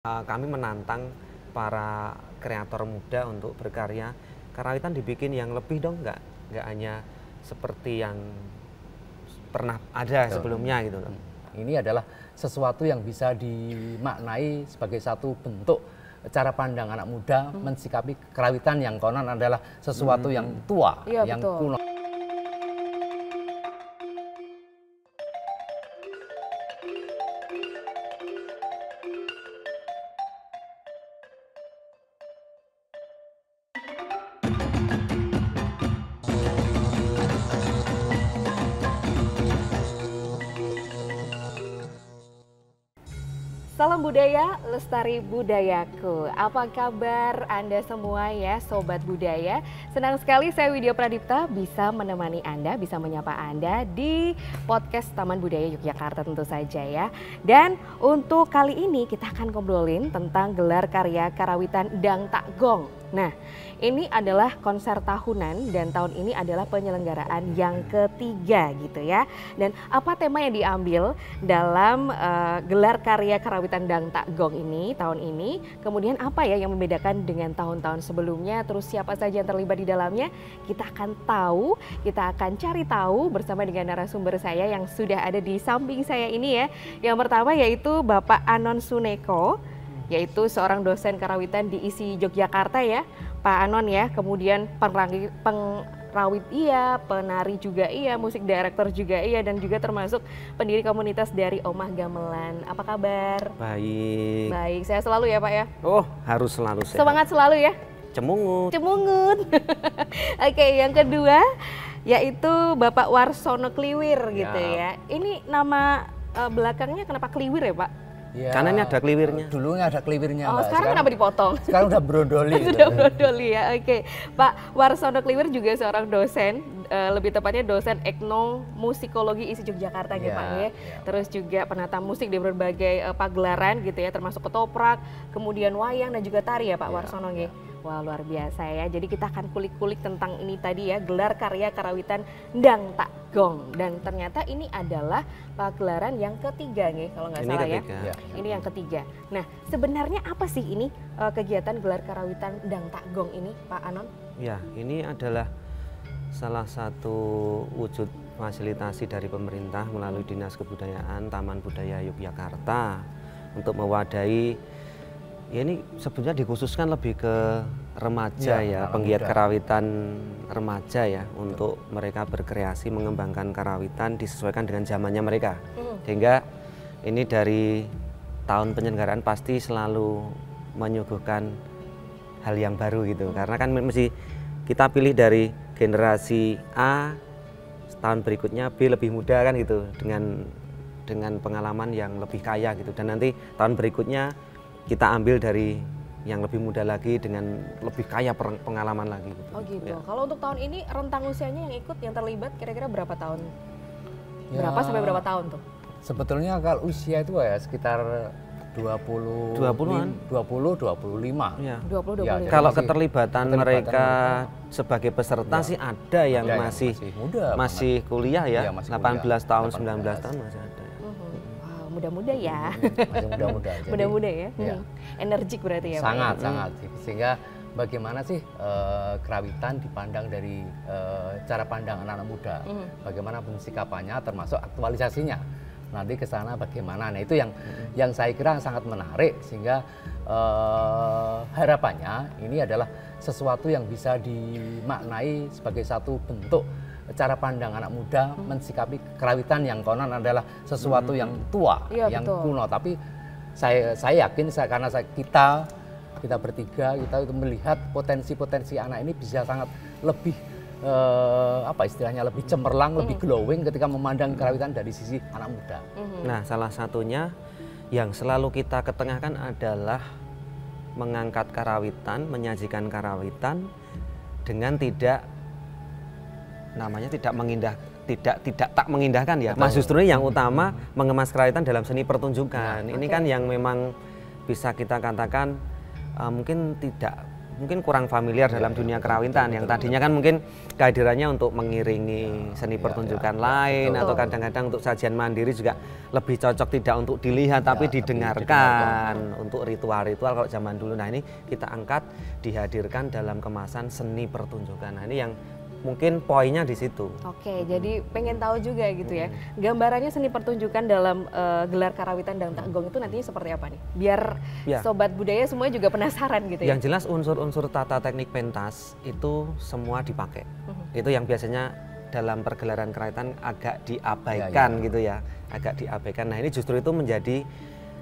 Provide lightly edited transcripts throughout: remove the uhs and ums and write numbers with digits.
Kami menantang para kreator muda untuk berkarya. Karawitan dibikin yang lebih dong, nggak hanya seperti yang pernah ada sebelumnya gitu loh. Ini adalah sesuatu yang bisa dimaknai sebagai satu bentuk cara pandang anak muda mensikapi kerawitan yang konon adalah sesuatu yang tua, yang kuno. Salam budaya, lestari budayaku. Apa kabar Anda semua ya, Sobat Budaya? Senang sekali saya Widya Pradipta bisa menemani Anda, bisa menyapa Anda di podcast Taman Budaya Yogyakarta tentu saja ya. Dan untuk kali ini kita akan ngobrolin tentang gelar karya karawitan Dang Tak Gong. Nah, ini adalah konser tahunan dan tahun ini adalah penyelenggaraan yang ketiga gitu ya. Dan apa tema yang diambil dalam gelar karya karawitan Dang Tak Gong ini tahun ini, kemudian apa ya yang membedakan dengan tahun-tahun sebelumnya, terus siapa saja yang terlibat di dalamnya, kita akan tahu, kita akan cari tahu bersama dengan narasumber saya yang sudah ada di samping saya ini ya. Yang pertama yaitu Bapak Anon Suneko, yaitu seorang dosen karawitan di ISI Yogyakarta ya, Pak Anon ya, kemudian pengrawit iya, penari juga iya, musik director juga iya, dan juga termasuk pendiri komunitas dari Omah Gamelan. Apa kabar? Baik. Baik, saya selalu ya Pak ya? Oh, harus selalu sehat. Semangat selalu ya? Cemungut. Cemungut. Oke, yang kedua yaitu Bapak Warsono Kliwir gitu ya. Ini nama belakangnya kenapa Kliwir ya Pak? Ya, Karena ini ada kliwirnya. Dulunya ada kliwirnya. Oh, Mbak. sekarang kenapa dipotong? Sekarang udah brondoli. Sudah brondoli ya, oke. Pak Warsono Kliwir juga seorang dosen, lebih tepatnya dosen etnomusikologi ISI Yogyakarta gitu Pak ya. Terus juga penata musik di berbagai pagelaran gitu ya, termasuk ketoprak, kemudian wayang dan juga tari ya Pak Warsono ya. Wah, luar biasa ya. Jadi kita akan kulik-kulik tentang ini tadi ya, gelar karya karawitan Dang Tak Gong. Dan ternyata ini adalah pagelaran yang ketiga nih kalau nggak salah ya. Ini yang ketiga. Nah, sebenarnya apa sih ini kegiatan gelar karawitan Dang Tak Gong ini Pak Anon? Ya, ini adalah salah satu wujud fasilitasi dari pemerintah melalui Dinas Kebudayaan Taman Budaya Yogyakarta untuk mewadahi. Ya ini sebenarnya dikhususkan lebih ke remaja ya, penggiat karawitan remaja ya, untuk mereka berkreasi mengembangkan karawitan disesuaikan dengan zamannya mereka. Sehingga ini dari tahun penyelenggaraan pasti selalu menyuguhkan hal yang baru gitu. Karena kan mesti kita pilih dari generasi A, tahun berikutnya B lebih muda kan gitu, dengan pengalaman yang lebih kaya gitu. Dan nanti tahun berikutnya kita ambil dari yang lebih muda lagi dengan lebih kaya pengalaman lagi gitu. Oh gitu. Ya. Kalau untuk tahun ini rentang usianya yang ikut, yang terlibat kira-kira berapa tahun? Ya, berapa sampai berapa tahun tuh? Sebetulnya kalau usia itu ya sekitar 20-an. 20-25. Ya. 20-25. Ya, Kalau masih keterlibatan mereka sebagai peserta sih ada yang masih muda, masih kuliah ya, Iya, masih 18 kuliah, tahun, 19 18 tahun masih ada. Wow, muda-muda ya. Masih muda-muda. Jadi, Muda-muda ya. ya. Energik berarti ya Pak? Sangat. Sehingga bagaimana sih kerawitan dipandang dari cara pandang anak-anak muda, bagaimana pensikapannya termasuk aktualisasinya. Nanti ke sana bagaimana. Nah, itu yang saya kira sangat menarik, sehingga harapannya ini adalah sesuatu yang bisa dimaknai sebagai satu bentuk cara pandang anak muda mensikapi kerawitan yang konon adalah sesuatu yang tua, yang kuno. Tapi saya yakin karena kita bertiga kita itu melihat potensi-potensi anak ini bisa sangat lebih apa istilahnya, lebih cemerlang, lebih glowing ketika memandang kerawitan dari sisi anak muda. Nah, salah satunya yang selalu kita ketengahkan adalah mengangkat karawitan, menyajikan karawitan dengan tidak tak mengindahkan ya. Mas justru yang utama mengemas karawitan dalam seni pertunjukan. Ini kan yang memang bisa kita katakan mungkin tidak mungkin kurang familiar dalam dunia kerawitan, yang tadinya kan mungkin kehadirannya untuk mengiringi seni pertunjukan lain, atau kadang-kadang untuk sajian mandiri juga lebih cocok tidak untuk dilihat tapi didengarkan untuk ritual-ritual kalau zaman dulu. Nah ini kita angkat, dihadirkan dalam kemasan seni pertunjukan. Nah ini yang mungkin poinnya di situ. Oke, jadi pengen tahu juga gitu ya, gambarannya seni pertunjukan dalam gelar karawitan Dangtak Gong itu nantinya seperti apa nih? Biar sobat budaya semuanya juga penasaran gitu ya. Yang jelas unsur-unsur tata teknik pentas itu semua dipakai. Itu yang biasanya dalam pergelaran karawitan agak diabaikan gitu ya, agak diabaikan. Nah ini justru itu menjadi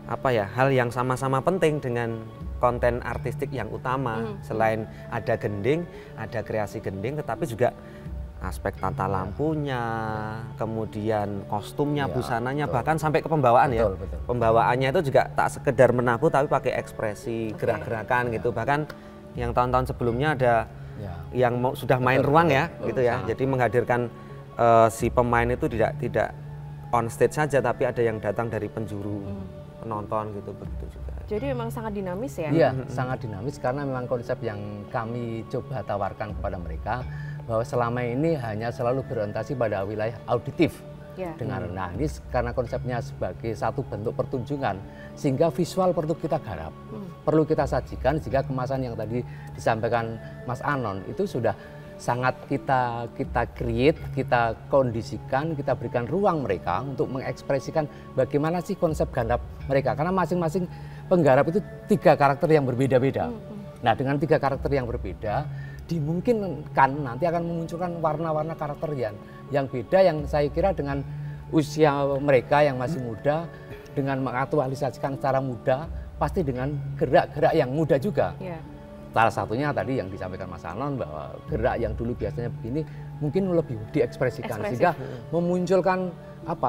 apa ya, hal yang sama-sama penting dengan konten artistik yang utama. Selain ada gending, ada kreasi gending, tetapi juga aspek tata lampunya, kemudian kostumnya, busananya, bahkan sampai ke pembawaan ya. Pembawaannya itu juga tak sekedar menabuh tapi pakai ekspresi, gerak-gerakan gitu. Bahkan yang tahun-tahun sebelumnya ada yang sudah main ruang ya, gitu ya. Jadi menghadirkan si pemain itu tidak on stage saja, tapi ada yang datang dari penjuru penonton gitu, begitu juga. Jadi memang sangat dinamis ya? Iya, sangat dinamis karena memang konsep yang kami coba tawarkan kepada mereka bahwa selama ini hanya selalu berorientasi pada wilayah auditif. Dengar. Nah ini karena konsepnya sebagai satu bentuk pertunjukan sehingga visual perlu kita garap, perlu kita sajikan sehingga kemasan yang tadi disampaikan Mas Anon itu sudah sangat kita create, kita kondisikan, kita berikan ruang mereka untuk mengekspresikan bagaimana sih konsep garap mereka. Karena masing-masing penggarap itu 3 karakter yang berbeda-beda. Nah dengan 3 karakter yang berbeda, dimungkinkan nanti akan memunculkan warna-warna karakter yang beda, yang saya kira dengan usia mereka yang masih muda, dengan mengaktualisasikan secara muda, pasti dengan gerak-gerak yang muda juga. Salah satunya tadi yang disampaikan Mas Anon bahwa gerak yang dulu biasanya begini mungkin lebih diekspresikan sehingga memunculkan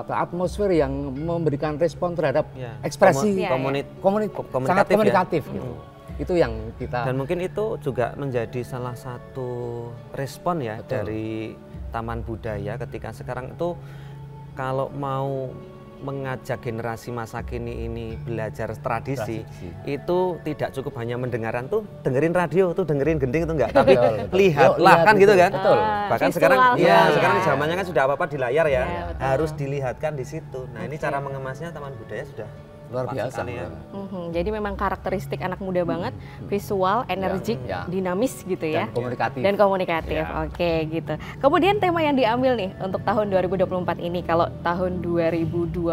atmosfer yang memberikan respon terhadap ekspresi sangat komunikatif gitu. Itu yang kita, dan mungkin itu juga menjadi salah satu respon ya dari Taman Budaya ketika sekarang itu kalau mau mengajak generasi masa kini ini belajar tradisi, itu tidak cukup hanya mendengarkan tuh dengerin radio, tuh dengerin gending itu enggak, tapi lihatlah kan gitu kan. Bahkan sekarang sekarang zamannya kan sudah apa-apa di layar ya, harus dilihatkan di situ. Nah ini cara mengemasnya Taman Budaya sudah luar biasa ya. Jadi memang karakteristik anak muda banget, visual, energik, dinamis gitu ya. Dan komunikatif. Oke gitu. Kemudian tema yang diambil nih untuk tahun 2024 ini, kalau tahun 2023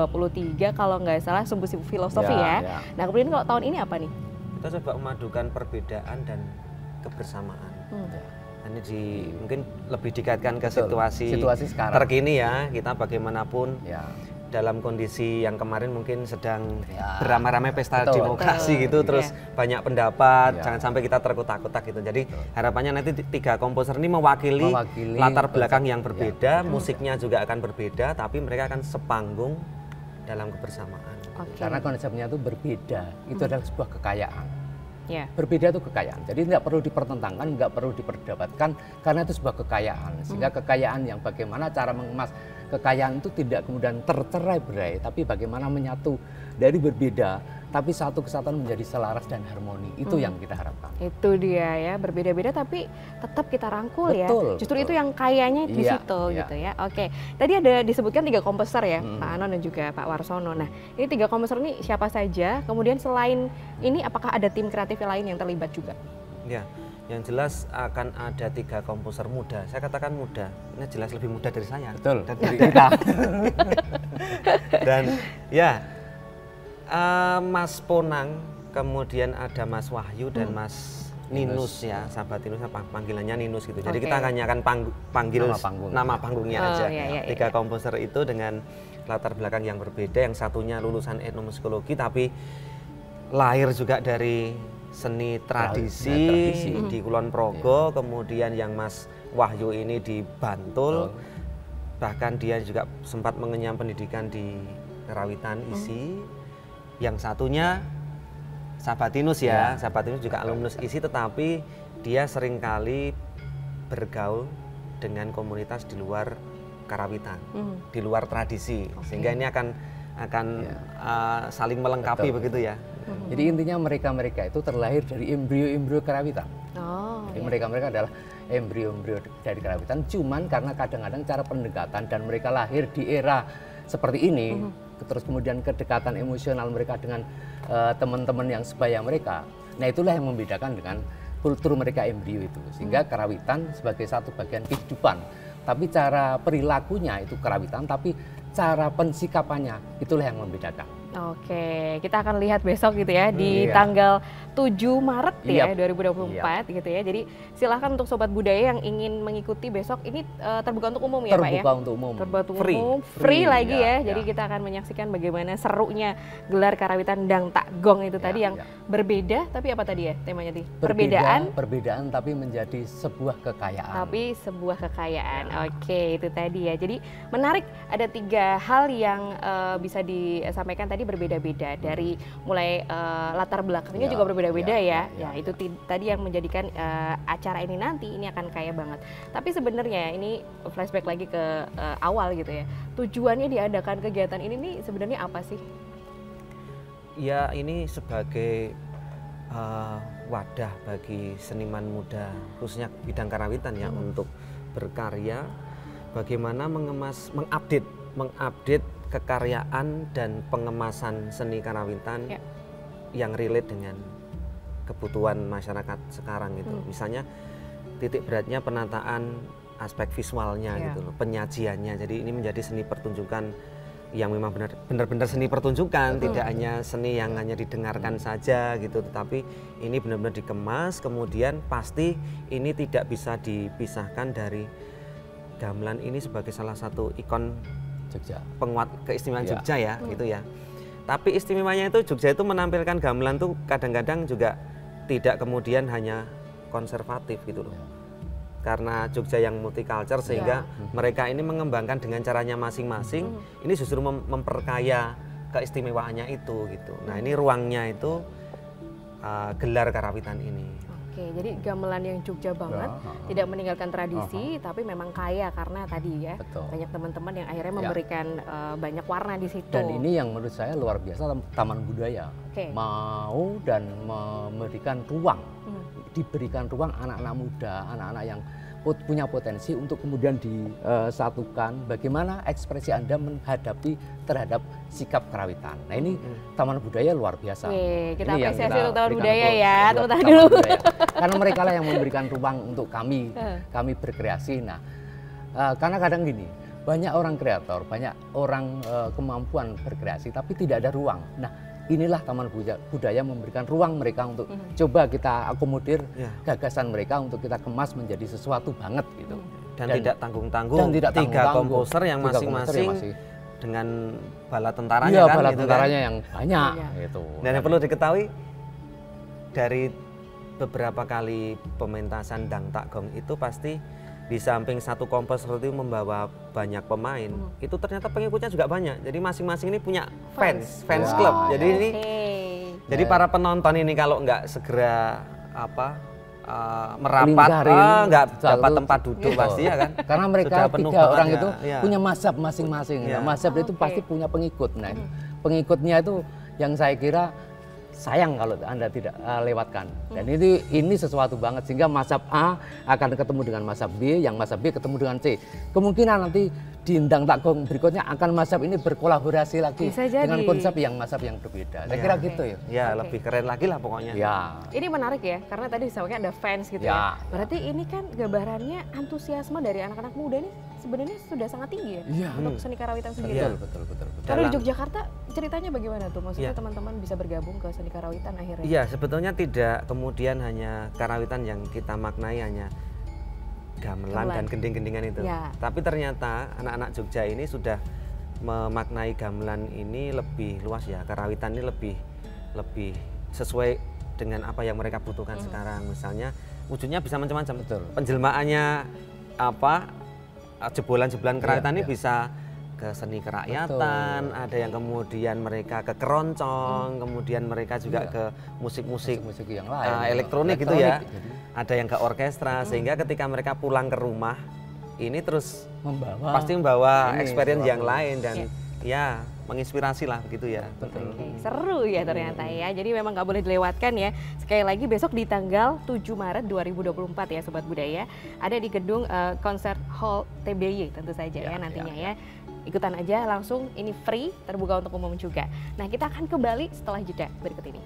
kalau nggak salah sumbu-sumbu filosofi ya. Nah kemudian kalau tahun ini apa nih? Kita coba memadukan perbedaan dan kebersamaan. Ini mungkin lebih dikaitkan ke situasi terkini ya, kita bagaimanapun dalam kondisi yang kemarin mungkin sedang beramai-ramai pesta demokrasi gitu, terus banyak pendapat, jangan sampai kita terkotak-kotak gitu. Jadi harapannya nanti 3 komposer ini mewakili latar belakang yang berbeda, musiknya juga akan berbeda, tapi mereka akan sepanggung dalam kebersamaan. Karena konsepnya itu berbeda, itu adalah sebuah kekayaan. Berbeda itu kekayaan, jadi tidak perlu dipertentangkan, nggak perlu diperdebatkan, karena itu sebuah kekayaan. Sehingga kekayaan yang bagaimana cara mengemas kekayaan itu tidak kemudian tercerai-berai, tapi bagaimana menyatu dari berbeda, tapi satu kesatuan menjadi selaras dan harmoni. Itu yang kita harapkan. Itu dia ya, berbeda-beda tapi tetap kita rangkul ya. Justru itu yang kayanya di situ gitu ya. Oke, tadi ada disebutkan 3 komposer ya, Pak Anon dan juga Pak Warsono. Nah, ini 3 komposer ini siapa saja? Kemudian selain ini apakah ada tim kreatif lain yang terlibat juga? Ya. Yang jelas akan ada 3 komposer muda. Saya katakan muda, ini jelas lebih muda dari saya. Betul. Dan dari kita. Dan ya, Mas Ponang, kemudian ada Mas Wahyu dan Mas Ninus ya, sahabat Ninus, panggilannya Ninus gitu. Jadi kita hanya akan panggil nama panggungnya aja. 3 komposer itu dengan latar belakang yang berbeda. Yang satunya lulusan etnomusikologi tapi lahir juga dari seni tradisi di Kulon Progo, kemudian yang Mas Wahyu ini di Bantul, bahkan dia juga sempat mengenyam pendidikan di Karawitan ISI. Yang satunya sahabat Tinus ya, sahabat Tinus juga alumnus ISI, tetapi dia seringkali bergaul dengan komunitas di luar Karawitan, di luar tradisi, sehingga ini akan saling melengkapi begitu ya. Jadi intinya mereka itu terlahir dari embrio-embrio kerawitan. Jadi mereka adalah embrio-embrio dari kerawitan, cuman karena kadang-kadang cara pendekatan dan mereka lahir di era seperti ini, terus kemudian kedekatan emosional mereka dengan teman-teman yang sebaya mereka, nah itulah yang membedakan dengan kultur mereka embrio itu, sehingga kerawitan sebagai satu bagian kehidupan, tapi cara perilakunya itu kerawitan, tapi cara pensikapannya itulah yang membedakan. Oke, kita akan lihat besok gitu ya di tanggal 7 Maret ya 2024 gitu ya. Jadi silahkan untuk Sobat Budaya yang ingin mengikuti besok, ini terbuka untuk umum ya Pak ya? Terbuka untuk umum. Terbuka untuk umum, free lagi ya. Jadi kita akan menyaksikan bagaimana serunya gelar karawitan Dang Tak Gong itu tadi yang berbeda, tapi apa tadi ya temanya tadi? Perbedaan tapi menjadi sebuah kekayaan. Tapi sebuah kekayaan. Oke, itu tadi ya. Jadi menarik, ada 3 hal yang bisa disampaikan tadi berbeda-beda, dari mulai latar belakangnya juga berbeda-beda ya. Itu tadi yang menjadikan acara ini nanti ini akan kaya banget. Tapi sebenarnya ini flashback lagi ke awal gitu ya. Tujuannya diadakan kegiatan ini nih sebenarnya apa sih? Ya, ini sebagai wadah bagi seniman muda khususnya bidang karawitan ya untuk berkarya, bagaimana mengupdate kekaryaan dan pengemasan seni karawitan yang relate dengan kebutuhan masyarakat sekarang gitu. Misalnya titik beratnya penataan aspek visualnya gitu loh, penyajiannya. Jadi ini menjadi seni pertunjukan yang memang benar-benar seni pertunjukan, tidak hanya seni yang hanya didengarkan saja gitu, tetapi ini benar-benar dikemas. Kemudian pasti ini tidak bisa dipisahkan dari gamelan ini sebagai salah satu ikon Jogja, penguat keistimewaan Jogja ya, gitu ya. Tapi istimewanya itu Jogja itu menampilkan gamelan tuh kadang-kadang juga tidak kemudian hanya konservatif gitu loh. Karena Jogja yang multicultural sehingga mereka ini mengembangkan dengan caranya masing-masing. Ini justru memperkaya keistimewaannya itu gitu. Nah, ini ruangnya itu gelar karawitan ini. Oke, jadi gamelan yang Jogja banget, tidak meninggalkan tradisi, tapi memang kaya karena tadi ya banyak teman-teman yang akhirnya memberikan banyak warna di situ. Dan ini yang menurut saya luar biasa, Taman Budaya mau dan memberikan ruang, diberikan ruang anak-anak muda, anak-anak yang punya potensi untuk kemudian disatukan bagaimana ekspresi Anda menghadapi terhadap sikap kerawitan. Nah ini Taman Budaya luar biasa. Kita apresiasi untuk Taman Budaya ya, teman-teman dulu. Karena mereka lah yang memberikan ruang untuk kami berkreasi. Nah karena kadang gini, banyak orang kreator, banyak orang kemampuan berkreasi tapi tidak ada ruang. Nah inilah Taman Budaya memberikan ruang mereka untuk coba kita akomodir gagasan mereka untuk kita kemas menjadi sesuatu banget gitu. Dan tidak tanggung-tanggung. 3 komposer yang masing-masing dengan bala tentaranya kan, bala gitu tentaranya kan? yang banyak gitu. Dan yang perlu diketahui dari beberapa kali pementasan Dang Tak Gong itu pasti di samping satu komposer itu membawa banyak pemain, itu ternyata pengikutnya juga banyak. Jadi masing-masing ini punya fans club. Jadi ini, jadi para penonton ini kalau nggak segera merapat, nggak dapat tempat duduk pasti ya kan. Karena mereka 3 orang itu punya mazhab masing-masing. Nah, mazhab itu pasti punya pengikut. Nah, pengikutnya itu yang saya kira sayang kalau Anda tidak lewatkan. Dan ini sesuatu banget sehingga mazhab A akan ketemu dengan mazhab B, yang mazhab B ketemu dengan C. Kemungkinan nanti di Dang Tak Gong berikutnya akan mazhab ini berkolaborasi lagi dengan konsep yang mazhab yang berbeda. Saya kira gitu ya. Ya, lebih keren lagi lah pokoknya. Ya. Ini menarik ya, karena tadi disampaikan ada fans gitu ya. Berarti ini kan gambarannya antusiasme dari anak-anak muda ini sebenarnya sudah sangat tinggi ya untuk seni karawitan sendiri. Betul. Kalau di Yogyakarta ceritanya bagaimana tuh? Maksudnya teman-teman bisa bergabung ke seni karawitan akhirnya? Iya, sebetulnya tidak kemudian hanya karawitan yang kita maknai hanya gamelan dan gending-gendingan itu. Tapi ternyata anak-anak Jogja ini sudah memaknai gamelan ini lebih luas ya. Karawitan ini lebih sesuai dengan apa yang mereka butuhkan sekarang. Misalnya wujudnya bisa macam-macam. Penjelmaannya jebolan-jebolan karawitan ini bisa ke seni kerakyatan, ada yang kemudian mereka ke keroncong, kemudian mereka juga ke musik-musik yang lain, elektronik gitu ya. Ada yang ke orkestra, sehingga ketika mereka pulang ke rumah ini terus pasti membawa experience yang lain dan ya menginspirasi lah begitu ya. Betul. Seru ya ternyata ya. Jadi memang nggak boleh dilewatkan ya. Sekali lagi besok di tanggal 7 Maret 2024 ya Sobat Budaya. Ada di gedung Concert Hall TBY tentu saja ya nantinya ya. Ikutan aja langsung, ini free, terbuka untuk umum juga. Nah kita akan kembali setelah jeda berikut ini.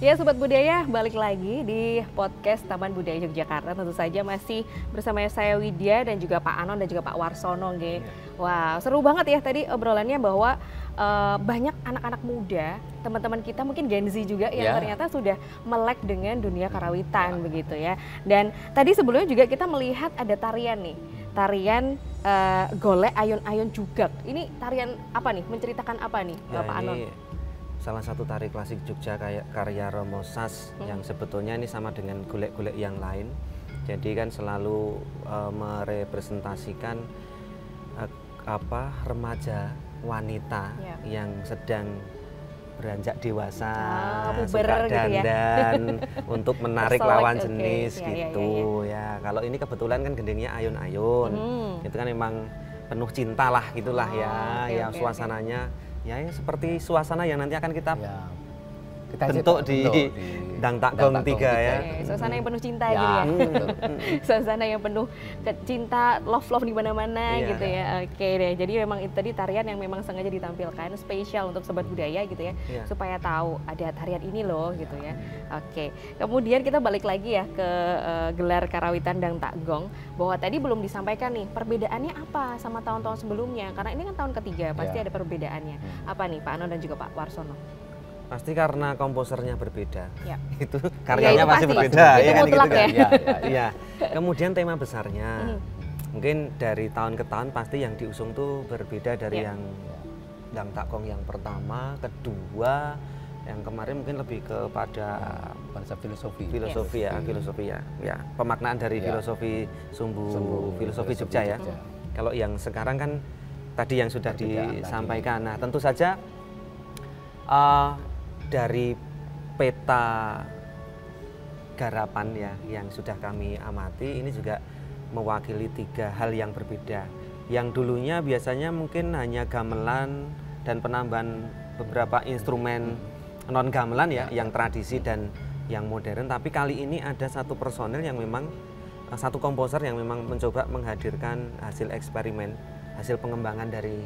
Ya Sobat Budaya, balik lagi di podcast Taman Budaya Yogyakarta. Tentu saja masih bersama saya Widya dan juga Pak Anon dan juga Pak Warsono. Wah, seru banget ya tadi obrolannya bahwa banyak anak-anak muda, teman-teman kita mungkin Gen Z juga yang ternyata sudah melek dengan dunia karawitan begitu ya. Dan tadi sebelumnya juga kita melihat ada tarian nih, tarian golek ayun-ayun jugak. Ini tarian apa nih? Menceritakan apa nih, Pak Anon? Salah satu tari klasik Jogja karya Romo Sas yang sebetulnya ini sama dengan golek-golek yang lain. Jadi kan selalu merepresentasikan remaja wanita yang sedang beranjak dewasa, suka dandan untuk menarik lawan jenis gitu ya. Kalau ini kebetulan kan gendengnya ayun-ayun, itu kan memang penuh cinta lah gitulah ya suasananya. Ya seperti suasana yang nanti akan kita bentuk di Dang Tak Gong 3 ya. Suasana yang penuh cinta gitu ya. Suasana yang penuh cinta, love di mana-mana gitu ya. Oke deh. Jadi memang itu tadi tarian yang memang sengaja ditampilkan spesial untuk Sobat Budaya gitu ya. Supaya tahu ada tarian ini loh gitu ya. Oke. Kemudian kita balik lagi ya ke gelar karawitan Dang Tak Gong, bahwa tadi belum disampaikan nih perbedaannya apa sama tahun-tahun sebelumnya, karena ini kan tahun ketiga pasti ada perbedaannya. Apa nih Pak Anon dan juga Pak Warsono? Pasti karena komposernya berbeda, itu karyanya pasti berbeda, ya kan gitu kan. Ya. Kemudian tema besarnya, mungkin dari tahun ke tahun pasti yang diusung tuh berbeda dari yang Dang Tak Gong yang pertama, kedua, yang kemarin mungkin lebih kepada konsep filosofi ya, pemaknaan dari filosofi sumbu filosofi Jogja ya. Kalau yang sekarang kan tadi yang sudah disampaikan, nah tentu saja dari peta garapan ya yang sudah kami amati, ini juga mewakili 3 hal yang berbeda. Yang dulunya biasanya mungkin hanya gamelan dan penambahan beberapa instrumen non gamelan ya, yang tradisi dan yang modern. Tapi kali ini ada satu personel yang memang, satu komposer yang memang mencoba menghadirkan hasil eksperimen, hasil pengembangan dari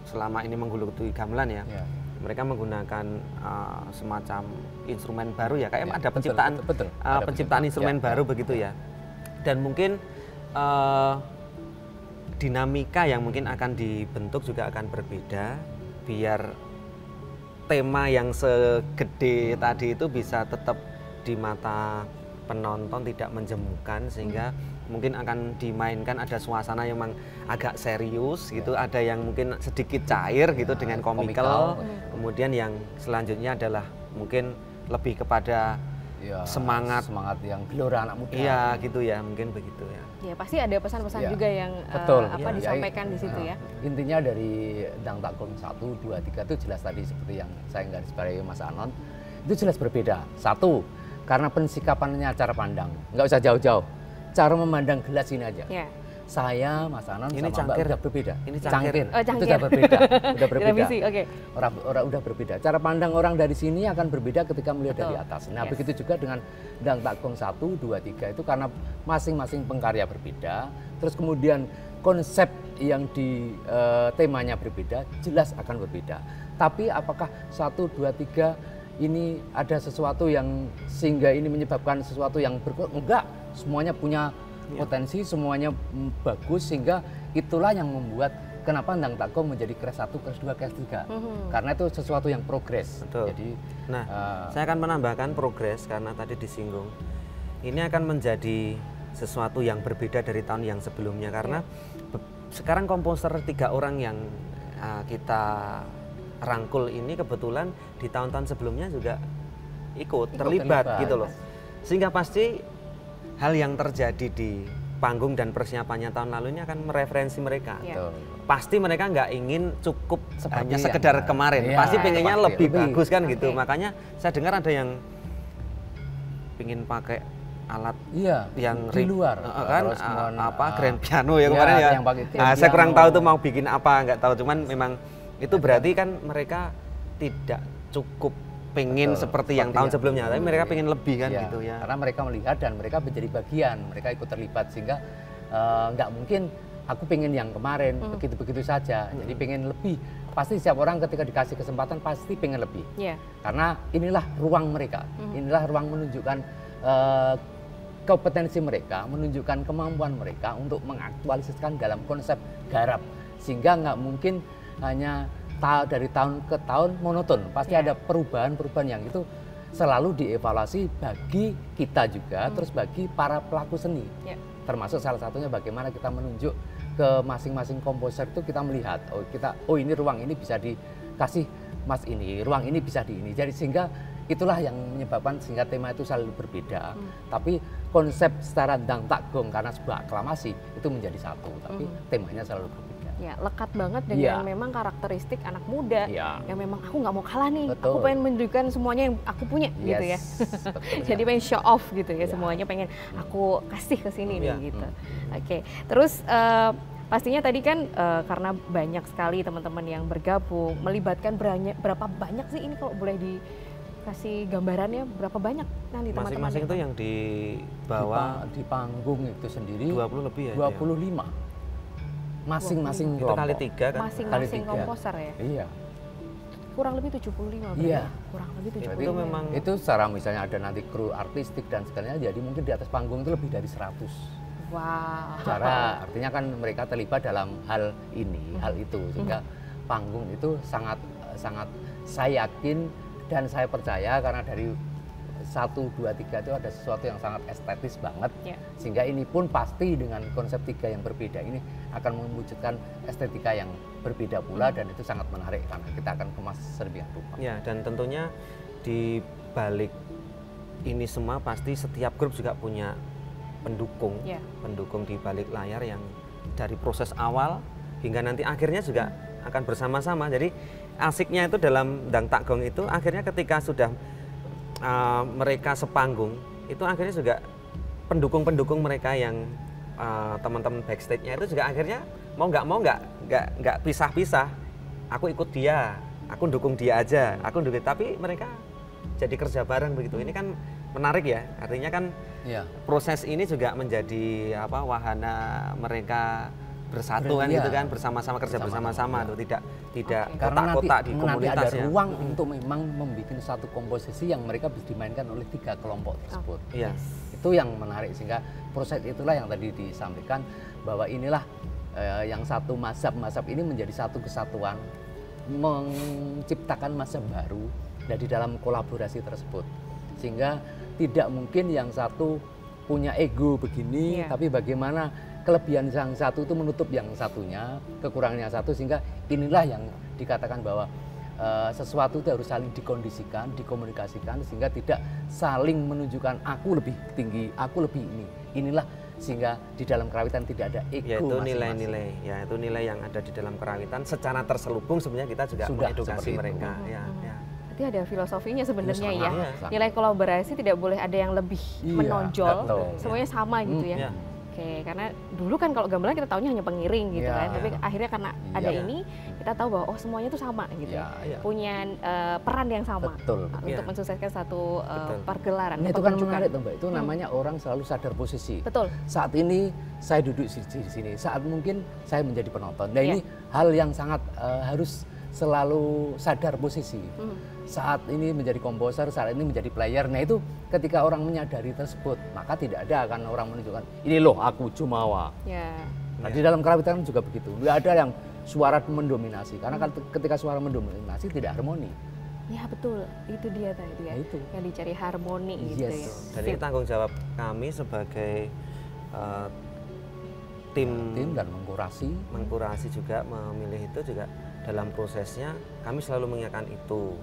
selama ini menggeluti gamelan ya. Mereka menggunakan semacam instrumen baru ya, kayak ada penciptaan penciptaan instrumen baru begitu ya. Dan mungkin dinamika yang mungkin akan dibentuk juga akan berbeda, biar tema yang segede tadi itu bisa tetap di mata penonton, tidak menjemukan, sehingga mungkin akan dimainkan ada suasana yang memang agak serius gitu, ada yang mungkin sedikit cair gitu dengan komikal. Kemudian yang selanjutnya adalah mungkin lebih kepada semangat yang gelora anak muda. Iya gitu ya, mungkin begitu ya. Ya pasti ada pesan-pesan juga yang disampaikan di situ ya. Intinya dari Dang Tak Gong 1, 2, 3 itu jelas tadi seperti yang saya garis bawahi Mas Anon, itu jelas berbeda. Satu, karena pensikapannya cara pandang, nggak usah jauh-jauh. Cara memandang gelas ini aja. Saya, Mas Anon, ini sama Mbak udah berbeda. Ini cangkir. Itu udah berbeda. Udah berbeda. Orang udah berbeda. Cara pandang orang dari sini akan berbeda ketika melihat dari atas. Nah, begitu juga dengan Dang Tak Gong 1, 2, 3 itu karena masing-masing pengkarya berbeda. Terus kemudian konsep yang di temanya berbeda, jelas akan berbeda. Tapi apakah 1, 2, 3 ini ada sesuatu yang sehingga ini menyebabkan sesuatu yang enggak, semuanya punya potensi, semuanya bagus, sehingga itulah yang membuat kenapa Dang Tak Gong menjadi kelas 1, kelas 2, kelas 3. Karena itu sesuatu yang progres. Jadi saya akan menambahkan progres karena tadi disinggung. Ini akan menjadi sesuatu yang berbeda dari tahun yang sebelumnya, karena sekarang komposer 3 orang yang kita rangkul ini kebetulan di tahun-tahun sebelumnya juga ikut terlibat gitu loh, sehingga pasti hal yang terjadi di panggung dan persiapannya tahun lalu ini akan mereferensi mereka. Pasti mereka nggak ingin cukup hanya sekedar kemarin, pasti pengennya lebih bagus kan gitu. Makanya saya dengar ada yang ingin pakai alat yang di luar kan grand piano ya kemarin ya. Saya kurang tahu tuh mau bikin apa, nggak tahu, cuman memang itu berarti kan mereka tidak cukup pengen seperti yang tahun sebelumnya, tapi mereka pengen lebih kan gitu ya. Karena mereka melihat dan mereka menjadi bagian, mereka ikut terlibat, sehingga nggak mungkin aku pengen yang kemarin, begitu-begitu saja. Jadi pengen lebih. Pasti setiap orang ketika dikasih kesempatan pasti pengen lebih. Karena inilah ruang mereka, inilah ruang menunjukkan kompetensi mereka, menunjukkan kemampuan mereka untuk mengaktualisasikan dalam konsep garap. Sehingga nggak mungkin hanya dari tahun ke tahun monoton. Pasti ada perubahan-perubahan yang itu selalu dievaluasi bagi kita juga, terus bagi para pelaku seni. Termasuk salah satunya bagaimana kita menunjuk ke masing-masing komposer itu kita melihat, oh ini ruang ini bisa dikasih mas ini, ruang ini bisa di ini. Jadi sehingga itulah yang menyebabkan sehingga tema itu selalu berbeda. Tapi konsep secara Ndang Tak Gong karena sebuah aklamasi itu menjadi satu, tapi temanya selalu berbeda. Ya, lekat banget dengan memang karakteristik anak muda yang memang aku nggak mau kalah nih, aku pengen menunjukkan semuanya yang aku punya gitu ya. Jadi pengen show off gitu ya, semuanya pengen aku kasih ke sini nih gitu. Oke, terus pastinya tadi kan karena banyak sekali teman-teman yang bergabung, melibatkan berapa banyak sih ini kalau boleh dikasih gambarannya berapa banyak nanti teman-teman? Masing-masing itu yang dibawa di panggung itu sendiri 20 lebih ya? 25. Masing-masing kelompok. Kali 3 kan? Masing-masing komposer ya? Iya. Kurang lebih 75 berarti? Iya. Kurang lebih 75. Itu memang itu secara misalnya ada nanti kru artistik dan sebagainya, jadi mungkin di atas panggung itu lebih dari 100. Wow. Cara artinya kan mereka terlibat dalam hal ini, hal itu, sehingga panggung itu sangat saya yakin dan saya percaya karena dari 1, 2, 3 itu ada sesuatu yang sangat estetis banget, sehingga ini pun pasti dengan konsep 3 yang berbeda ini akan mewujudkan estetika yang berbeda pula, dan itu sangat menarik karena kita akan kemas sedemikian rupa. Ya, dan tentunya di balik ini semua pasti setiap grup juga punya pendukung, pendukung di balik layar yang dari proses awal hingga nanti akhirnya juga akan bersama-sama. Jadi asiknya itu dalam Ndang Tak Gong itu akhirnya ketika sudah mereka sepanggung itu akhirnya juga pendukung-pendukung mereka yang teman-teman backstage-nya itu juga akhirnya mau nggak pisah-pisah. Aku ikut dia, aku dukung dia aja, aku dukung, tapi mereka jadi kerja bareng begitu. Ini kan menarik ya, artinya kan proses ini juga menjadi wahana mereka bersatu kan gitu kan, bersama-sama kerja bersama-sama tuh, tidak kotak-kotak di komunitasnya. Ada ruang untuk memang membuat satu komposisi yang mereka bisa dimainkan oleh 3 kelompok tersebut. Itu yang menarik, sehingga proses itulah yang tadi disampaikan bahwa inilah yang satu mazhab ini menjadi satu kesatuan, menciptakan mazhab baru dari dalam kolaborasi tersebut, sehingga tidak mungkin yang satu punya ego begini, tapi bagaimana kelebihan yang satu itu menutup yang satunya, kekurangan yang satu, sehingga inilah yang dikatakan bahwa sesuatu itu harus saling dikondisikan, dikomunikasikan, sehingga tidak saling menunjukkan aku lebih tinggi, aku lebih ini. Inilah sehingga di dalam kerawitan tidak ada ego. Yaitu nilai-nilai, itu nilai yang ada di dalam kerawitan secara terselubung sebenarnya kita juga mengedukasi mereka. Berarti ada filosofinya sebenarnya ya. Nilai kolaborasi tidak boleh ada yang lebih menonjol, semuanya sama gitu ya. Oke, karena dulu kan kalau gamelan kita tahunya hanya pengiring gitu kan, tapi akhirnya karena ada ini kita tahu bahwa semuanya itu sama gitu, punya peran yang sama untuk mensukseskan satu pergelaran. Nah, itu kan menarik tuh Mbak, itu namanya orang selalu sadar posisi. Betul. Saat ini saya duduk di sini, saat mungkin saya menjadi penonton. Nah ini hal yang sangat harus selalu sadar posisi. Saat ini menjadi komposer, saat ini menjadi player. Nah itu ketika orang menyadari tersebut, maka tidak ada akan orang menunjukkan ini loh aku Jumawa. Nah di dalam kerawitan juga begitu. Tidak ada yang suara mendominasi, karena ketika suara mendominasi tidak harmoni. Ya betul, itu dia tadi ya. Itu yang dicari harmoni gitu ya. Dan ini tanggung jawab kami sebagai tim dan mengkurasi juga, memilih itu juga dalam prosesnya kami selalu mengingatkan itu.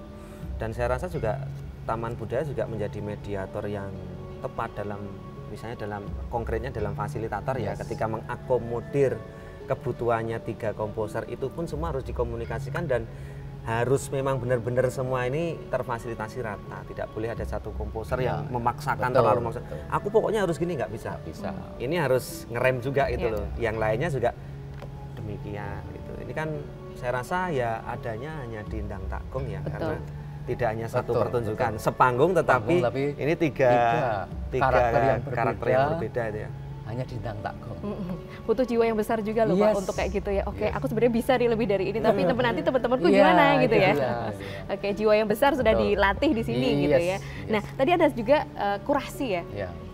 Dan saya rasa juga Taman Budaya juga menjadi mediator yang tepat dalam, misalnya dalam konkretnya dalam fasilitator ya, ketika mengakomodir kebutuhannya 3 komposer itu pun semua harus dikomunikasikan dan harus memang benar-benar semua ini terfasilitasi rata. Tidak boleh ada satu komposer yang memaksakan terlalu memaksa. Aku pokoknya harus gini, nggak bisa. Ini harus ngerem juga itu loh. Yang lainnya juga demikian gitu. Ini kan saya rasa ya adanya hanya di Ndang Tak Gong ya, karena tidak hanya satu pertunjukan sepanggung, tetapi ini tiga karakter yang berbeda itu ya. Hanya di Ndang Tak Gong. butuh jiwa yang besar juga loh Pak untuk kayak gitu ya. Oke, aku sebenarnya bisa nih lebih dari ini, tapi nanti teman-temanku gimana gitu ya. Oke, jiwa yang besar sudah dilatih di sini gitu ya. Nah, tadi ada juga kurasi ya.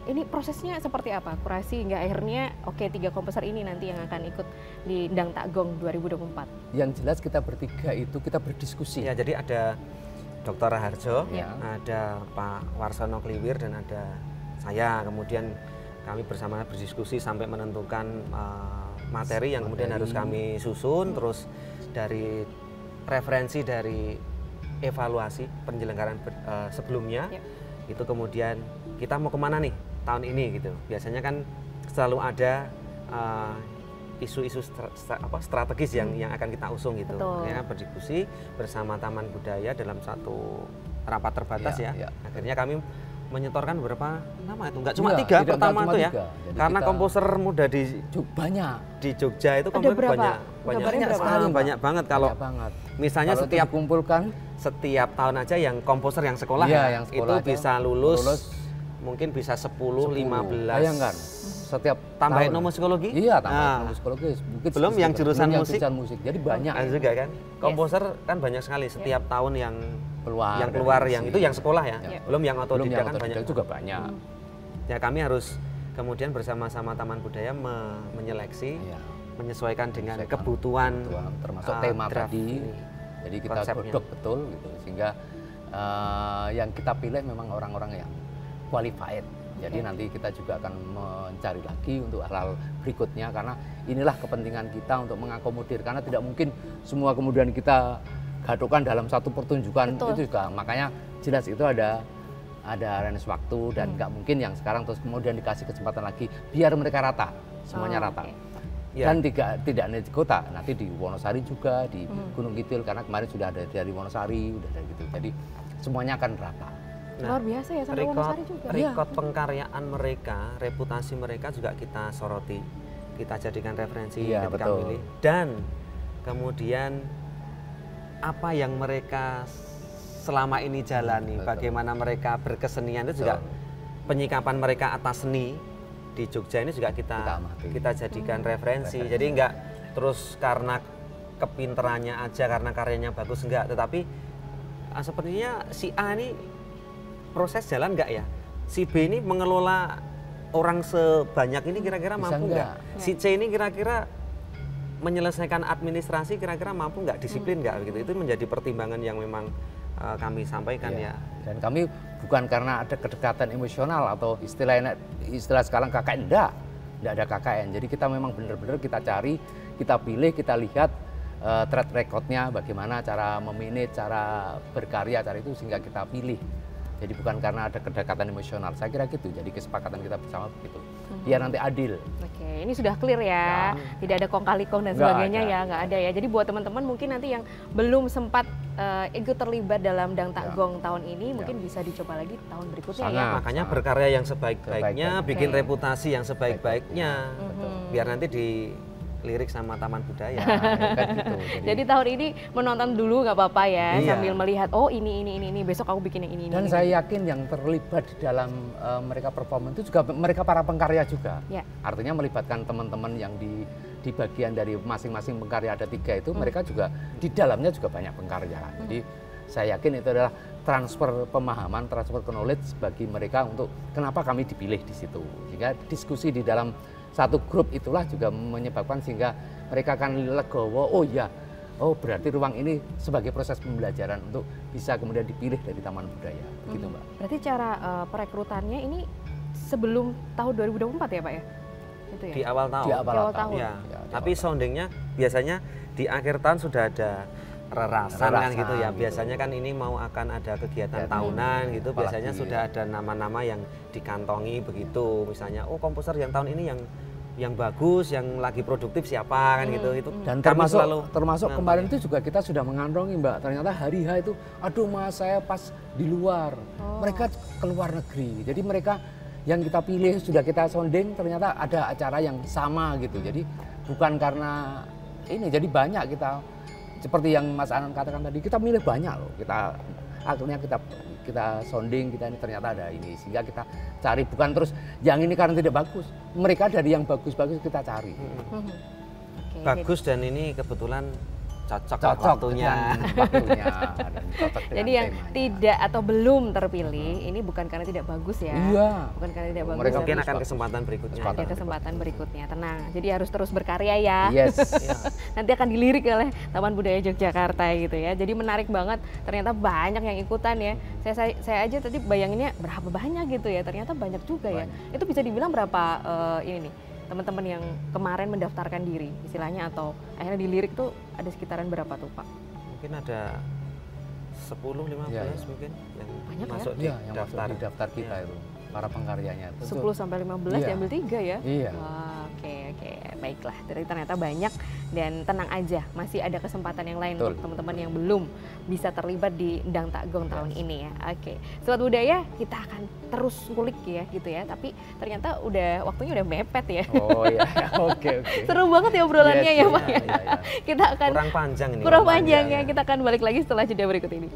Ini prosesnya seperti apa? Kurasi hingga akhirnya 3 komposer ini nanti yang akan ikut di Ndang Tak Gong 2024. Yang jelas kita bertiga itu kita berdiskusi. Ya, jadi ada Dr. Raharjo, ada Pak Warsono Kliwir dan ada saya. Kemudian kami bersama berdiskusi sampai menentukan materi yang kemudian harus kami susun. Terus dari referensi dari evaluasi penyelenggaraan sebelumnya, itu kemudian kita mau kemana nih tahun ini gitu. Biasanya kan selalu ada isu-isu strategis yang akan kita usung gitu. Akhirnya berdiskusi bersama Taman Budaya dalam satu rapat terbatas Akhirnya kami menyetorkan beberapa nama itu, nggak cuma 3 pertama itu ya. Karena komposer muda di Jogja itu banyak banget. Kalau misalnya setiap kumpulkan setiap tahun aja yang komposer yang sekolah, yang sekolah itu bisa lulus mungkin bisa 10, 15. Bayangkan setiap tambahin musikologi? Iya, tambahin musikologi. Mungkin belum yang jurusan musik. Jadi banyak. Juga kan. Komposer kan banyak sekali setiap tahun yang keluar yang itu yang sekolah ya. Belum yang otodidak kan banyak juga banyak. Ya, kami harus kemudian bersama-sama Taman Budaya menyeleksi, menyesuaikan dengan kebutuhan termasuk tema tadi. Jadi kita godok betul gitu sehingga yang kita pilih memang orang-orang yang qualified. Jadi nanti kita juga akan mencari lagi untuk hal-hal berikutnya karena inilah kepentingan kita untuk mengakomodir karena tidak mungkin semua kemudian kita gaduhkan dalam satu pertunjukan. Itu juga makanya jelas itu ada range waktu dan nggak mungkin yang sekarang terus kemudian dikasih kesempatan lagi biar mereka rata semuanya rata. Dan tidak hanya di kota, nanti di Wonosari juga, di Gunung Kidul karena kemarin sudah ada dari Wonosari, udah dari gitu. Jadi semuanya akan rata. Luar biasa ya sampai Wonosari juga. Rekod pengkaryaan mereka, reputasi mereka juga kita soroti, kita jadikan referensi ketika milih. Dan kemudian apa yang mereka selama ini jalani, bagaimana mereka berkesenian itu juga penyikapan mereka atas seni di Jogja ini juga kita jadikan referensi. Jadi enggak terus karena kepinterannya aja, karena karyanya bagus, enggak. Tetapi sepertinya si A ini proses jalan enggak ya? Si B ini mengelola orang sebanyak ini kira-kira mampu enggak? Si C ini kira-kira menyelesaikan administrasi kira-kira mampu enggak? Disiplin enggak? Begitu. Itu menjadi pertimbangan yang memang kami sampaikan ya. Dan kami bukan karena ada kedekatan emosional atau istilah sekarang KKN, enggak ada KKN. Jadi kita memang benar-benar kita cari, kita pilih, kita lihat track recordnya bagaimana cara memanage, cara berkarya, cara itu sehingga kita pilih. Jadi bukan karena ada kedekatan emosional, saya kira gitu. Jadi kesepakatan kita bersama begitu. Biar nanti adil. Oke, ini sudah clear ya. Tidak ada kong kali kong dan sebagainya ya, nggak ada ya. Jadi buat teman-teman mungkin nanti yang belum sempat ikut terlibat dalam Ndang Tak Gong tahun ini, mungkin bisa dicoba lagi tahun berikutnya ya. Makanya berkarya yang sebaik-baiknya, bikin reputasi yang sebaik-baiknya. Biar nanti di lirik sama Taman Budaya. Gitu. Jadi tahun ini menonton dulu nggak apa-apa ya, sambil melihat ini besok aku bikin yang ini. Dan saya yakin yang terlibat di dalam mereka perform itu juga mereka para pengkarya juga. Artinya melibatkan teman-teman yang di bagian dari masing-masing pengkarya ada 3 itu, mereka juga di dalamnya juga banyak pengkarya. Jadi saya yakin itu adalah transfer pemahaman, transfer knowledge bagi mereka untuk kenapa kami dipilih di situ. Sehingga diskusi di dalam satu grup itulah juga menyebabkan sehingga mereka akan legowo, berarti ruang ini sebagai proses pembelajaran untuk bisa kemudian dipilih dari Taman Budaya. Begitu Mbak. Berarti cara perekrutannya ini sebelum tahun 2024 ya Pak ya? Itu ya? Di awal tahun. Di awal tahun. Ya. Tapi soundingnya biasanya di akhir tahun sudah ada rerasan kan gitu ya. Biasanya kan ini mau akan ada kegiatan tahunan gitu. Biasanya sudah ada nama-nama yang dikantongi begitu. Misalnya, komposer yang tahun ini yang bagus, yang lagi produktif siapa kan gitu. Itu dan termasuk kemarin itu juga kita sudah mengantongi Mbak. Ternyata hari H itu, aduh Mas saya pas di luar. Mereka ke luar negeri. Jadi mereka yang kita pilih sudah kita sounding ternyata ada acara yang sama gitu. Jadi bukan karena ini, jadi banyak kita seperti yang Mas Anan katakan tadi, kita milih banyak loh. Akhirnya kita kita sounding, kita ini ternyata ada ini, sehingga kita cari, bukan terus yang ini karena tidak bagus, mereka dari yang bagus-bagus kita cari. Bagus dan ini kebetulan cocok waktunya. Jadi yang tidak atau belum terpilih ini bukan karena tidak bagus ya. Iya. Bukan karena tidak bagus. Mereka mungkin akan kesempatan berikutnya. Ada kesempatan berikutnya, tenang. Jadi harus terus berkarya ya. Yes. Nanti akan dilirik oleh Taman Budaya Yogyakarta gitu ya. Jadi menarik banget. Ternyata banyak yang ikutan ya. Saya aja tadi bayanginnya berapa banyak gitu ya. Ternyata banyak juga ya. Itu bisa dibilang berapa ini nih teman-teman yang kemarin mendaftarkan diri istilahnya atau akhirnya dilirik tuh ada sekitaran berapa tuh Pak? Mungkin ada 10-15 mungkin yang banyak masuk ya? di yang daftar. masuk di daftar kita itu para pengkaryanya itu 10-15 diambil 3 ya? Iya. Wah, oke, baiklah. Ternyata banyak dan tenang aja, masih ada kesempatan yang lain untuk teman-teman yang belum bisa terlibat di Ndang Tak Gong tahun ini ya. Oke, Sobat Budaya kita akan terus ngulik ya gitu ya. Tapi ternyata waktunya udah mepet ya. Oh iya, oke. Seru banget ya obrolannya ya Pak ya. Kita akan kurang panjang ini. Kurang panjang ya. Kita akan balik lagi setelah jeda berikut ini.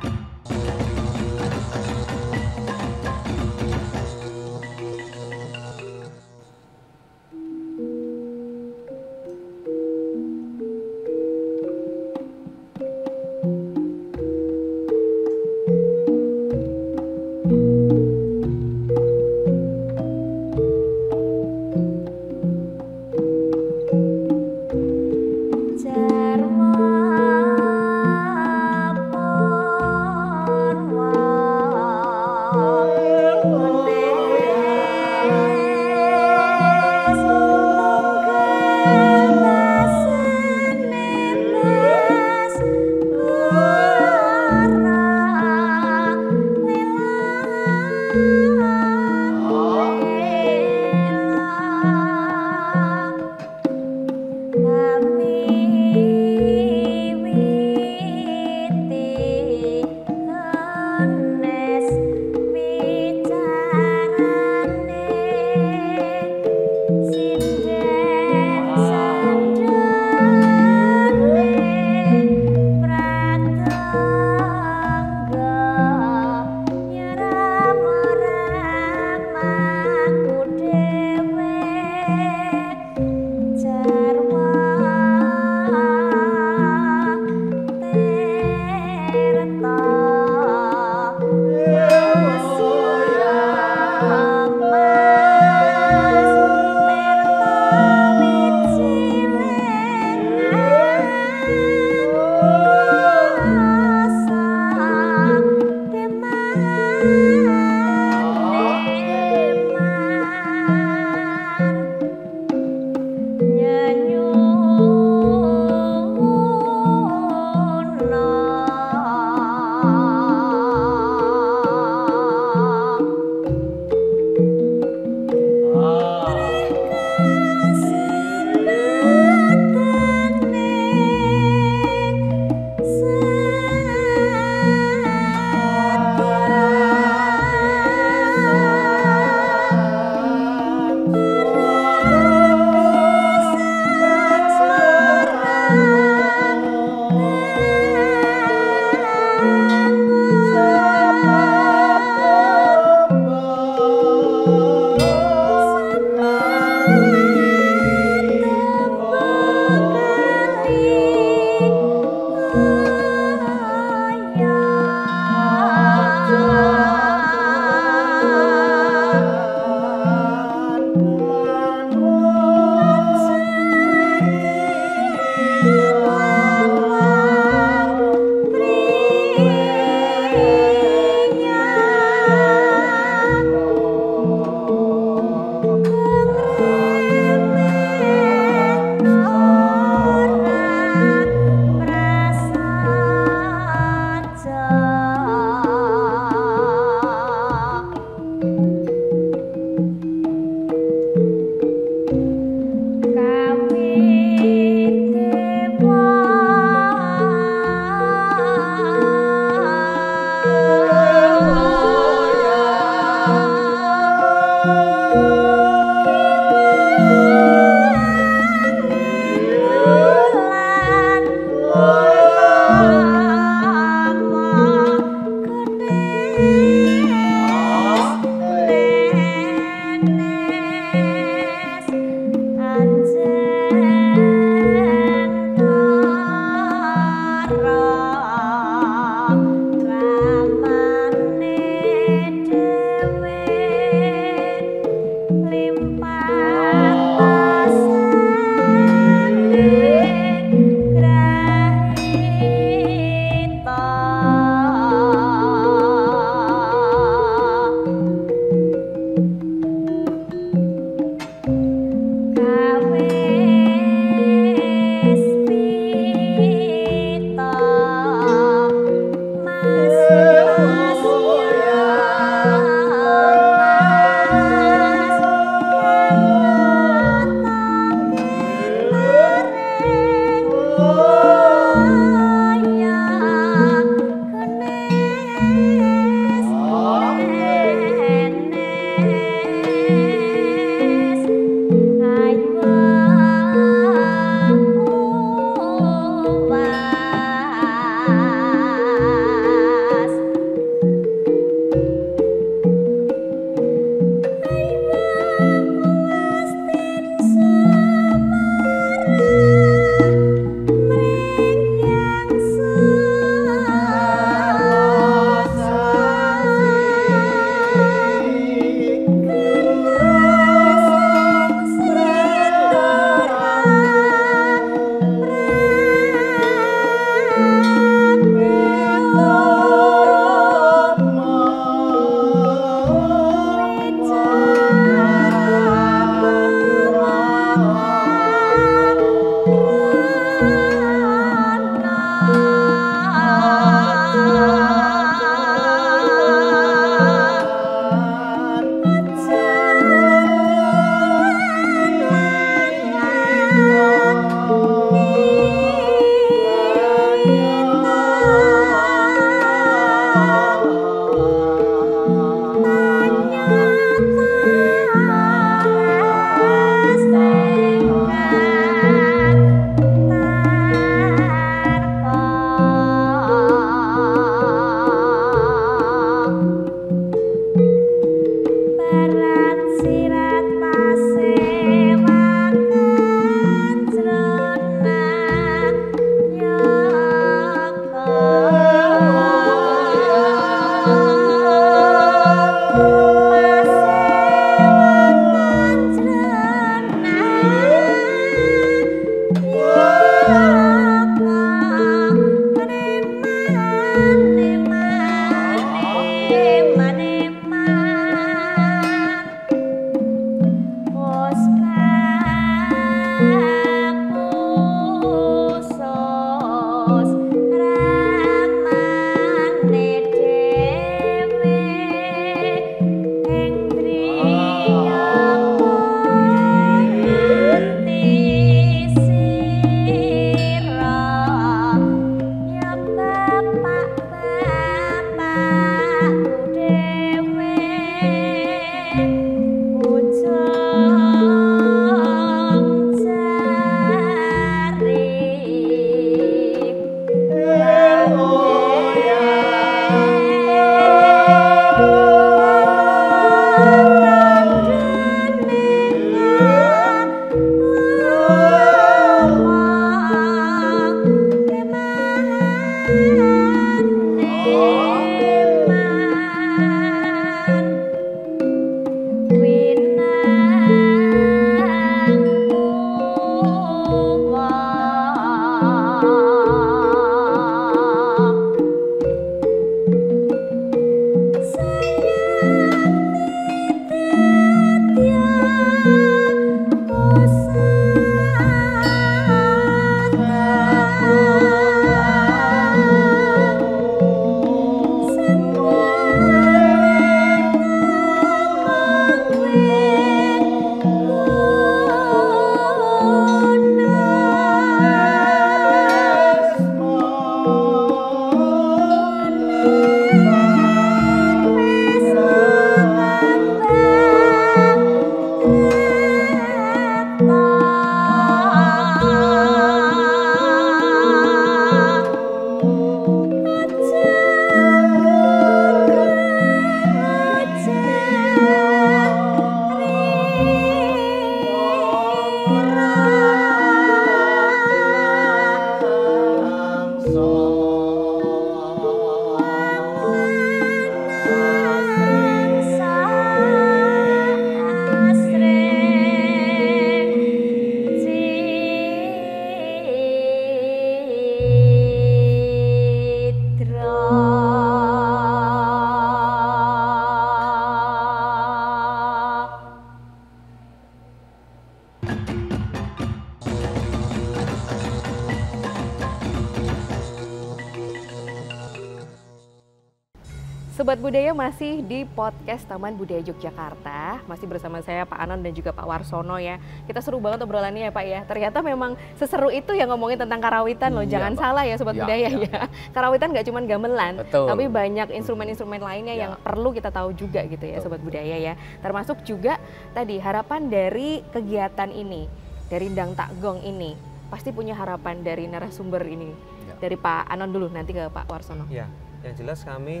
Sobat Budaya masih di podcast Taman Budaya Yogyakarta. Masih bersama saya Pak Anon dan juga Pak Warsono ya. Kita seru banget obrolannya ya Pak ya. Ternyata memang seseru itu ya ngomongin tentang karawitan loh. Jangan salah ya Sobat Budaya ya. Karawitan nggak cuma gamelan, tapi banyak instrumen-instrumen lainnya yang perlu kita tahu juga gitu ya Sobat Budaya ya. Termasuk juga tadi harapan dari kegiatan ini, dari Ndang Tak Gong ini. Pasti punya harapan dari narasumber ini. Dari Pak Anon dulu, nanti ke Pak Warsono. Ya, yang jelas kami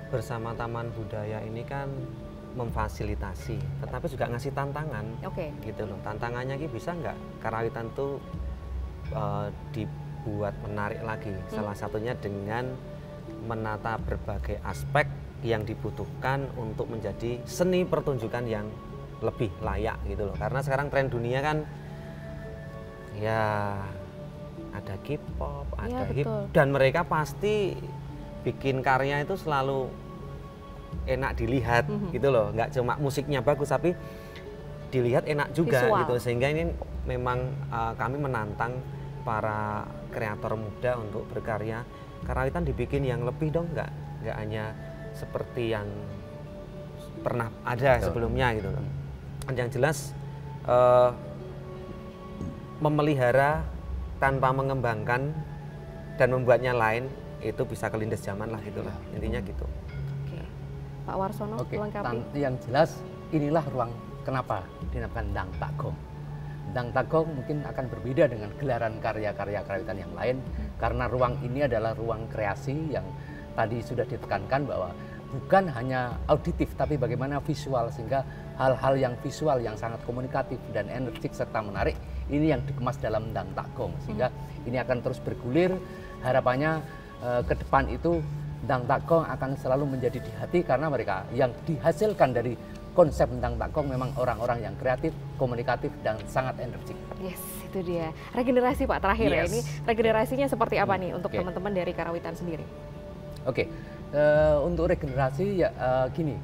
bersama Taman Budaya ini kan memfasilitasi, tetapi juga ngasih tantangan, gitu loh. Tantangannya bisa nggak karawitan tuh dibuat menarik lagi. Salah satunya dengan menata berbagai aspek yang dibutuhkan untuk menjadi seni pertunjukan yang lebih layak gitu loh. Karena sekarang tren dunia kan ya ada K-pop, ada hip, dan mereka pasti bikin karya itu selalu enak dilihat gitu loh, nggak cuma musiknya bagus tapi dilihat enak juga gitu, sehingga ini memang kami menantang para kreator muda untuk berkarya karawitan dibikin yang lebih dong, nggak hanya seperti yang pernah ada sebelumnya gitu loh. Yang jelas memelihara tanpa mengembangkan dan membuatnya lain itu bisa kelindes zaman lah gitu lah, intinya gitu. Pak Warsono melengkapi. Yang jelas inilah ruang kenapa dinamakan Ndang Tak Gong. Ndang Tak Gong mungkin akan berbeda dengan gelaran karya-karya karawitan yang lain karena ruang ini adalah ruang kreasi yang tadi sudah ditekankan bahwa bukan hanya auditif tapi bagaimana visual, sehingga hal-hal yang visual yang sangat komunikatif dan energik serta menarik ini yang dikemas dalam Ndang Tak Gong, sehingga ini akan terus bergulir. Harapannya ke depan itu Ndang Tak Gong akan selalu menjadi di hati karena mereka yang dihasilkan dari konsep Ndang Tak Gong memang orang-orang yang kreatif, komunikatif dan sangat energik. Yes, itu dia. Regenerasi Pak terakhir ya, ini regenerasinya seperti apa nih untuk teman-teman dari karawitan sendiri? Untuk regenerasi ya gini,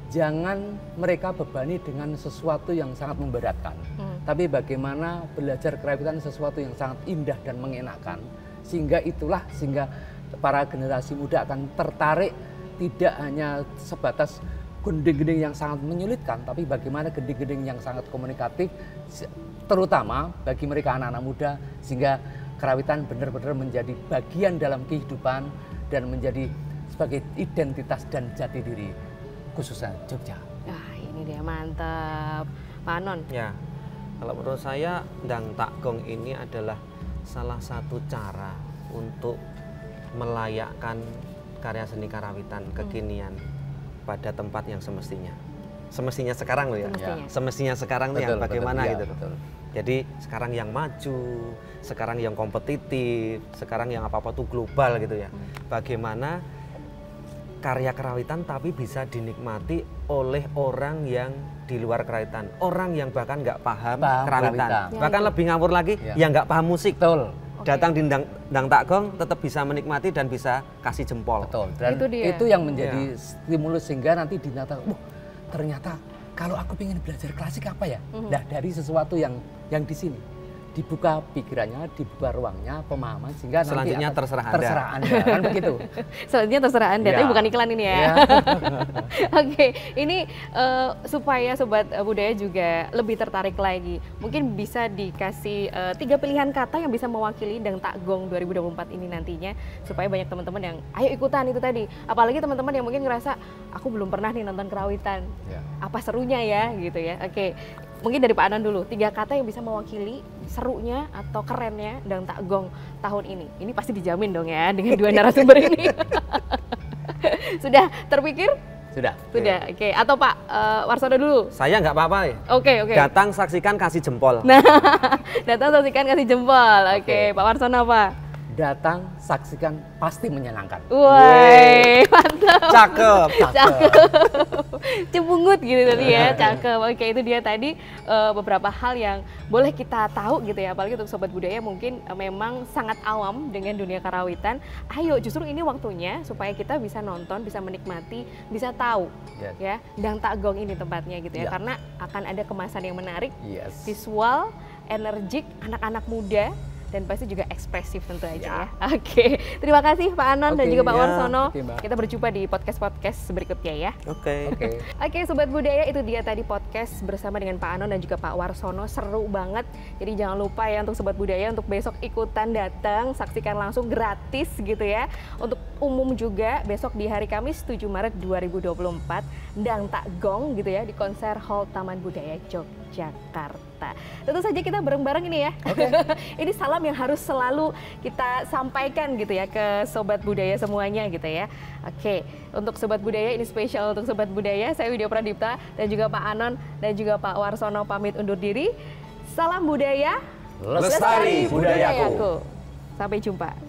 jangan mereka bebani dengan sesuatu yang sangat memberatkan, tapi bagaimana belajar karawitan sesuatu yang sangat indah dan mengenakan, sehingga para generasi muda akan tertarik tidak hanya sebatas gending-gending yang sangat menyulitkan, tapi bagaimana gending-gending yang sangat komunikatif, terutama bagi mereka anak-anak muda, sehingga karawitan benar-benar menjadi bagian dalam kehidupan dan menjadi sebagai identitas dan jati diri khususnya Jogja. Ini dia, mantap. Pak Anon. Ya, kalau menurut saya Ndang Tak Gong ini adalah salah satu cara untuk melayakkan karya seni karawitan kekinian pada tempat yang semestinya sekarang loh ya. Semestinya sekarang tuh yang bagaimana gitu loh. Jadi sekarang yang maju, sekarang yang kompetitif, sekarang yang apa-apa tuh global gitu ya. Bagaimana karya karawitan tapi bisa dinikmati oleh orang yang di luar karawitan, orang yang bahkan nggak paham karawitan, bahkan lebih ngawur lagi yang nggak paham musik. Datang di Ndang Tak Gong tetap bisa menikmati dan bisa kasih jempol. Dan itu yang menjadi stimulus sehingga nanti dinata, ternyata kalau aku ingin belajar klasik apa ya? Nah, dari sesuatu yang di sini dibuka pikirannya, dibuka ruangnya, pemahaman, sehingga selanjutnya nanti terserah Anda kan begitu. Selanjutnya terserah Anda, tapi bukan iklan ini ya. Ini supaya Sobat Budaya juga lebih tertarik lagi, mungkin bisa dikasih 3 pilihan kata yang bisa mewakili Ndang Tak Gong 2024 ini nantinya, supaya banyak teman-teman yang ayo ikutan itu tadi. Apalagi teman-teman yang mungkin ngerasa aku belum pernah nih nonton karawitan, apa serunya ya gitu ya. Mungkin dari Pak Anon dulu, 3 kata yang bisa mewakili serunya atau kerennya Ndang Tak Gong tahun ini. Ini pasti dijamin dong ya dengan 2 narasumber ini. Sudah terpikir? Sudah. Atau Pak Warsono dulu? Saya nggak apa-apa ya. Datang, saksikan, kasih jempol. Nah, datang, saksikan, kasih jempol. Pak Warsono apa? Datang, saksikan, pasti menyenangkan. Woi, mantap. Cakep. Cepungut gitu tadi ya, cakep. Itu dia tadi beberapa hal yang boleh kita tahu gitu ya, apalagi untuk Sobat Budaya mungkin memang sangat awam dengan dunia karawitan. Ayo, justru ini waktunya supaya kita bisa nonton, bisa menikmati, bisa tahu ya Ndang Tak Gong ini tempatnya gitu ya, karena akan ada kemasan yang menarik, visual, energik, anak-anak muda. dan pasti juga ekspresif tentu aja ya. Oke, terima kasih Pak Anon dan juga Pak Warsono. Kita berjumpa di podcast berikutnya ya. Oke. Oke, Sobat Budaya, itu dia tadi podcast bersama dengan Pak Anon dan juga Pak Warsono, seru banget. Jadi jangan lupa ya untuk Sobat Budaya untuk besok ikutan datang, saksikan langsung gratis gitu ya. Untuk umum juga besok di hari Kamis 7 Maret 2024 Ndang Tak Gong gitu ya di konser Hall Taman Budaya Yogyakarta. Tentu saja kita bareng-bareng ini ya. Ini salam yang harus selalu kita sampaikan gitu ya ke Sobat Budaya semuanya gitu ya. Oke, untuk Sobat Budaya ini spesial untuk Sobat Budaya. Saya Widya Pradipta dan juga Pak Anon dan juga Pak Warsono pamit undur diri. Salam budaya, lestari budayaku. Sampai jumpa.